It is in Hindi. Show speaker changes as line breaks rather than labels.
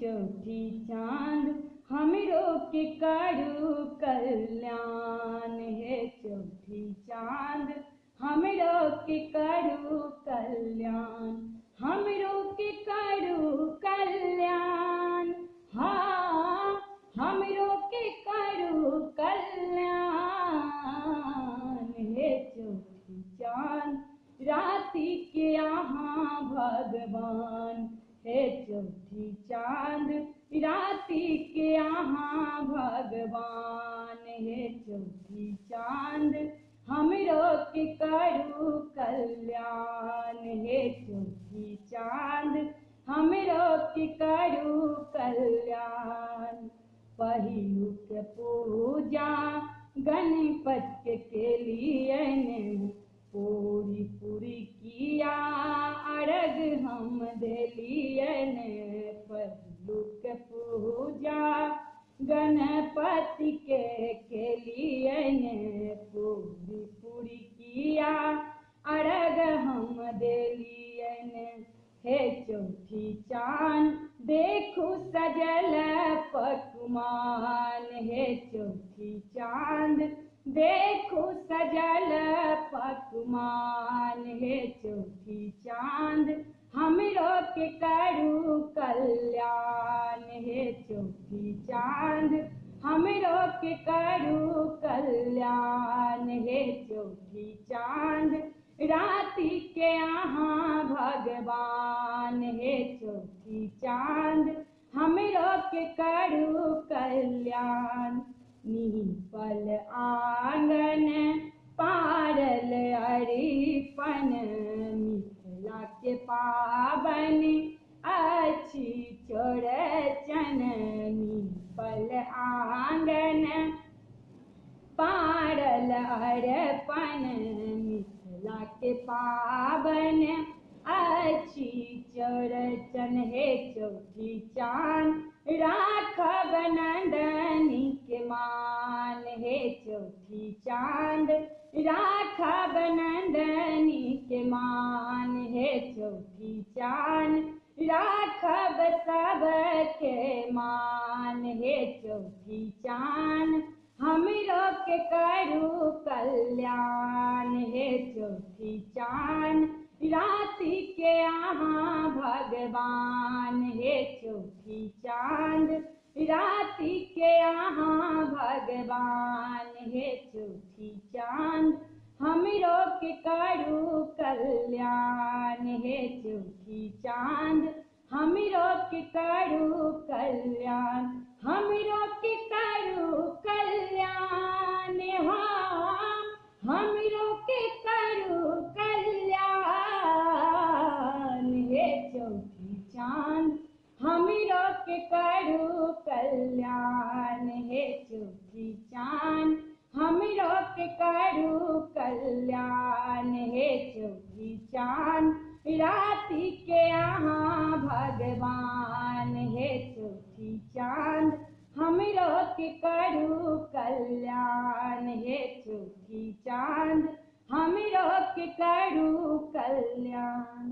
चौठी चांद हमरो के करू कल्याण। हे चौठी चांद हमरो के करू कल्याण, हमरो के करू कल्याण। हाँ, हमरो के करू कल्याण। हे चौठी चांद राति के यहाँ भगवान। हे चौठी चांद राति के यहाँ भगवान। हे चौठी चांद हमरो के करू कल्याण। हे चौठी चांद हमरो के करू कल्याण। पहिलू के पूजा गणपति के लिए पूरी पूरी किया अर्घ हम देलियन। पहिलू के पूजा गणपति के लिए पूरी पूरी किया अर्घ हम देलियन। हे चौठी चांद देखो सजल पकवान। हे चौठी चांद देखो सजल पकवान। हे चौठी चांद हमरो के करू कल्याण। हे चौठी चांद हमरो के करू कल्याण। हे चौठी चांद राति के यहाँ भगवान। हे चौठी चांद हमरो के करू कल्याण। नीपल आंगन पारल अरिपन, मिथिला के पावन अच्छी चौरचन। नीपल आंगन पारल अरिपन, मिथिला के पावन अच्छी चौरचन। हे चौठी चांद राखब नंदनी के मान। हे चौठी चांद राखब नंदनी के मान। हे चौठी चांद राखब सबके मान। हे चौठी चांद हमरो के करू कल्याण। हे चौठी चांद राति के यहाँ भगवान। हे चौठी चांद राति के यहाँ भगवान। हे चौठी चांद हमरो के करू कल्याण। हे चौठी चांद हमरो के करू कल्याण, हमरो के करू कल्याण। हाँ, हमरो के करू कल्याण। हे चौठी चांद हमरो के करू कल्याण। हे चौठी चांद हमरो के करू कल्याण। हे चौठी चांद राति के यहाँ भगवान। हे चौठी चांद हमरो के करू कल्याण। हे चौठी चांद हमरो के करू कल्याण।